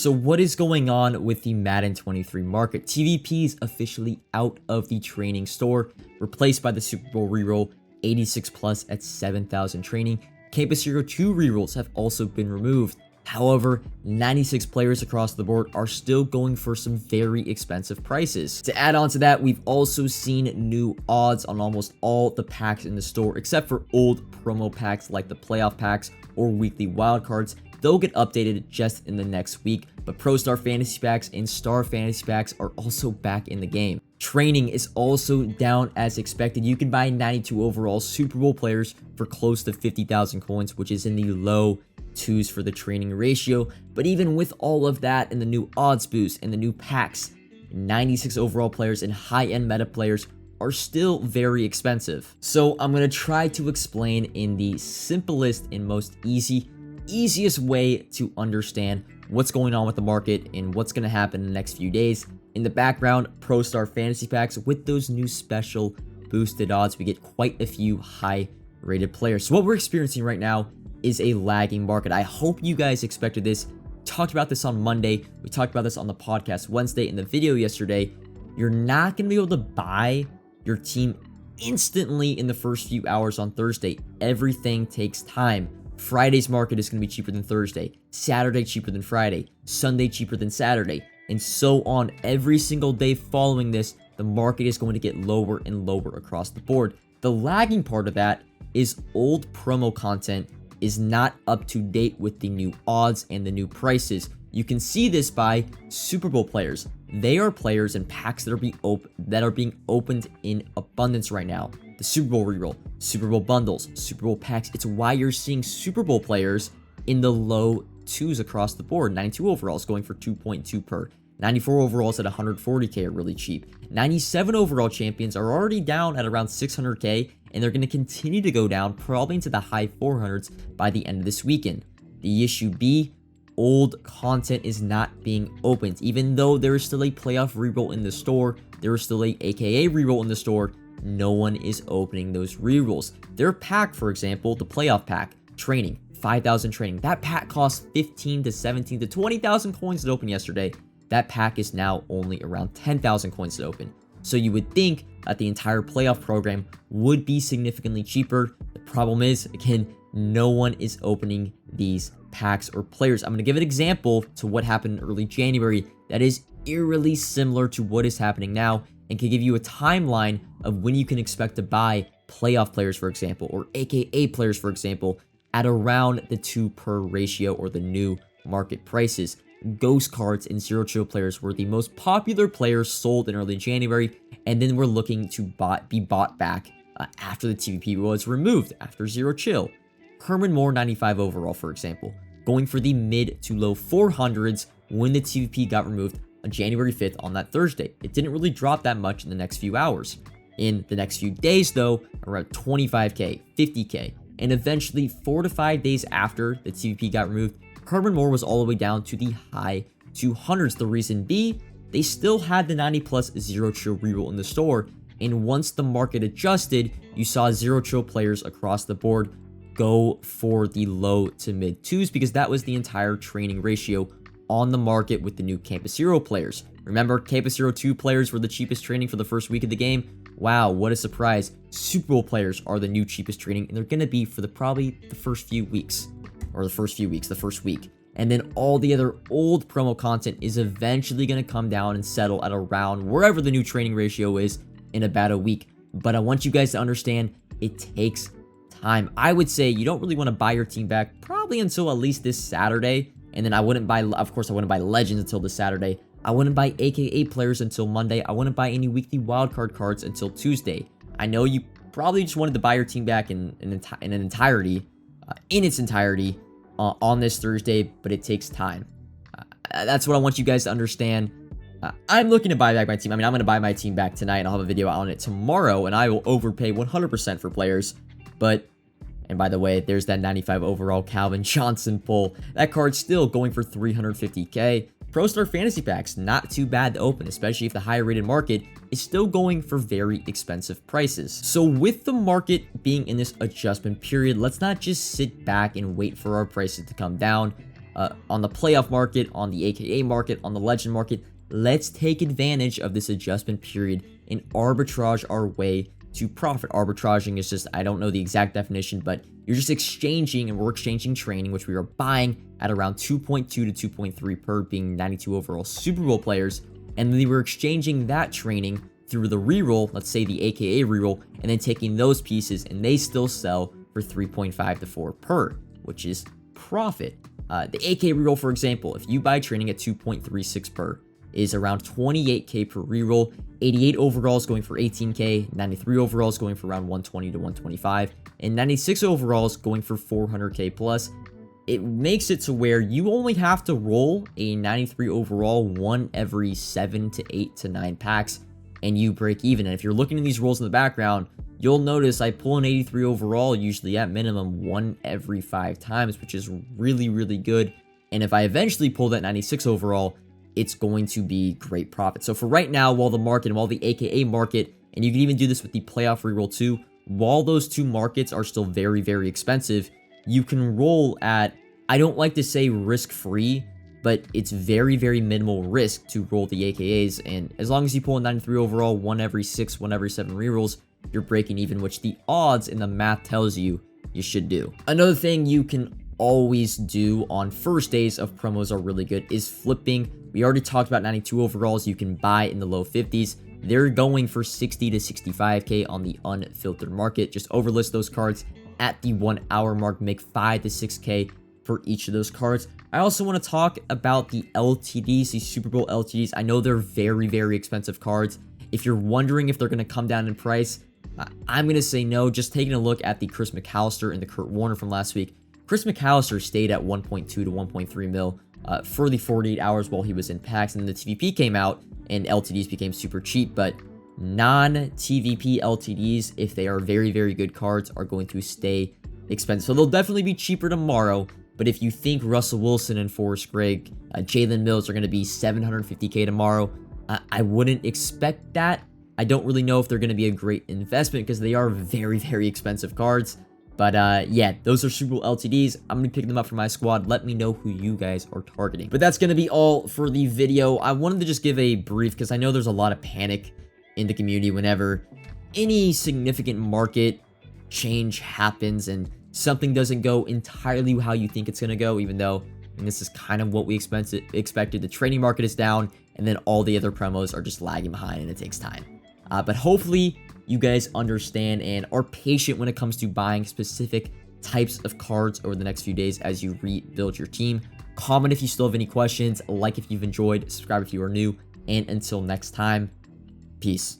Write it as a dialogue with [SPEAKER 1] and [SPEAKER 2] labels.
[SPEAKER 1] So what is going on with the Madden 23 market? TVP is officially out of the training store, replaced by the Super Bowl reroll 86 plus at 7,000 training. Campus Hero 2 rerolls have also been removed. However, 96 players across the board are still going for some very expensive prices. To add on to that, we've also seen new odds on almost all the packs in the store, except for old promo packs like the playoff packs or weekly wildcards. They'll get updated just in the next week, but Pro Star Fantasy Packs and Star Fantasy Packs are also back in the game. Training is also down as expected. You can buy 92 overall Super Bowl players for close to 50,000 coins, which is in the low twos for the training ratio. But even with all of that and the new odds boost and the new packs, 96 overall players and high-end meta players are still very expensive. So I'm going to try to explain in the simplest and most easiest way to understand what's going on with the market and what's going to happen in the next few days. In the background, Pro Star Fantasy Packs, with those new special boosted odds, we get quite a few high rated players. So what we're experiencing right now is a lagging market. I hope you guys expected this. Talked about this on Monday. We talked about this on the podcast Wednesday, in the video yesterday. You're not going to be able to buy your team instantly in the first few hours on Thursday. Everything takes time. Friday's market is going to be cheaper than Thursday, Saturday cheaper than Friday, Sunday cheaper than Saturday, and so on. Every single day following this, the market is going to get lower and lower across the board. The lagging part of that is old promo content is not up to date with the new odds and the new prices. You can see this by Super Bowl players. They are players and packs that are being opened in abundance right now. The Super Bowl reroll, Super Bowl bundles, Super Bowl packs. It's why you're seeing Super Bowl players in the low twos across the board. 92 overalls going for 2.2 per. 94 overalls at 140k are really cheap. 97 overall champions are already down at around 600k, and they're going to continue to go down probably into the high 400s by the end of this weekend. The issue B, old content is not being opened. Even though there is still a playoff reroll in the store, there is still a AKA reroll in the store, no one is opening those rerolls. Their pack, for example, the playoff pack, training, 5,000 training. That pack cost 15 to 17 to 20,000 coins to open yesterday. That pack is now only around 10,000 coins to open. So you would think that the entire playoff program would be significantly cheaper. The problem is, again, no one is opening these packs or players. I'm going to give an example to what happened in early January that is eerily similar to what is happening now, and can give you a timeline of when you can expect to buy playoff players, for example, or AKA players, for example, at around the 2 per ratio or the new market prices. Ghost cards and Zero Chill players were the most popular players sold in early January, and then we're looking to be bought back after the TVP was removed, after Zero Chill. Herman Moore 95 overall, for example, going for the mid to low 400s when the TVP got removed on January 5th on that Thursday. It didn't really drop that much in the next few hours. In the next few days, though, around 25k, 50k, and eventually 4 to 5 days after the TVP got removed, Herman Moore was all the way down to the high 200s. The reason B, they still had the 90 plus Zero Chill reroll in the store, and once the market adjusted, you saw Zero Chill players across the board go for the low to mid twos, because that was the entire training ratio on the market with the new Campus Hero players. Remember, Campus Hero 2 players were the cheapest training for the first week of the game. Wow, what a surprise. Super Bowl players are the new cheapest training, and they're going to be for probably the first few weeks, or the first week. And then all the other old promo content is eventually going to come down and settle at around wherever the new training ratio is in about a week. But I want you guys to understand, it takes time. I would say you don't really want to buy your team back probably until at least this Saturday. And then I wouldn't buy, of course, I wouldn't buy Legends until this Saturday. I wouldn't buy AKA players until Monday. I wouldn't buy any weekly wildcard cards until Tuesday. I know you probably just wanted to buy your team back in its entirety on this Thursday, but it takes time. That's what I want you guys to understand. I'm looking to buy back my team. I mean, I'm going to buy my team back tonight, and I'll have a video on it tomorrow, and I will overpay 100% for players. But, and by the way, there's that 95 overall Calvin Johnson pull. That card's still going for 350k. Pro Star Fantasy Packs, not too bad to open, especially if the higher rated market is still going for very expensive prices. So with the market being in this adjustment period, let's not just sit back and wait for our prices to come down. on the playoff market, on the AKA market, on the legend market. Let's take advantage of this adjustment period and arbitrage our way to profit. Arbitraging is just, I don't know the exact definition, but you're just exchanging, and we're exchanging training, which we are buying at around 2.2 to 2.3 per, being 92 overall Super Bowl players. And then we're exchanging that training through the reroll, let's say the AKA reroll, and then taking those pieces, and they still sell for 3.5 to 4 per, which is profit. The AKA reroll, for example, if you buy training at 2.36 per, is around 28k per reroll, 88 overalls going for 18k, 93 overalls going for around 120 to 125, and 96 overalls going for 400k plus. It makes it to where you only have to roll a 93 overall one every 7 to 8 to 9 packs, and you break even. And if you're looking at these rolls in the background, you'll notice I pull an 83 overall usually at minimum one every 5 times, which is really, really good. And if I eventually pull that 96 overall, it's going to be great profit. So for right now, while the market and while the AKA market, and you can even do this with the playoff reroll too, while those two markets are still very, very expensive, you can roll at, I don't like to say risk-free, but it's very, very minimal risk to roll the AKAs. And as long as you pull a 93 overall, one every 6, one every 7 rerolls, you're breaking even, which the odds in the math tells you you should do. Another thing you can always do on first days of promos are really good is flipping. We already talked about 92 overalls you can buy in the low 50s. They're going for 60 to 65k on the unfiltered market. Just overlist those cards at the 1 hour mark, make 5 to 6k for each of those cards. I also want to talk about the LTDs, the Super Bowl LTDs. I know they're very, very expensive cards. If you're wondering if they're going to come down in price, I'm going to say no. Just taking a look at the Chris McAllister and the Kurt Warner from last week. Chris McAllister stayed at 1.2 to 1.3 mil for the 48 hours while he was in packs, and then the TVP came out and LTDs became super cheap. But non-TVP LTDs, if they are very, very good cards, are going to stay expensive. So they'll definitely be cheaper tomorrow. But if you think Russell Wilson and Forrest Gregg, Jalen Mills are going to be 750k tomorrow, I wouldn't expect that. I don't really know if they're going to be a great investment because they are very, very expensive cards. But yeah, those are Super Bowl LTDs. I'm going to pick them up for my squad. Let me know who you guys are targeting. But that's going to be all for the video. I wanted to just give a brief because I know there's a lot of panic in the community whenever any significant market change happens and something doesn't go entirely how you think it's going to go, even though, and this is kind of what we expected. The trading market is down, and then all the other promos are just lagging behind, and it takes time. But hopefully you guys understand and are patient when it comes to buying specific types of cards over the next few days as you rebuild your team. Comment if you still have any questions, like if you've enjoyed, subscribe if you are new, and until next time, peace.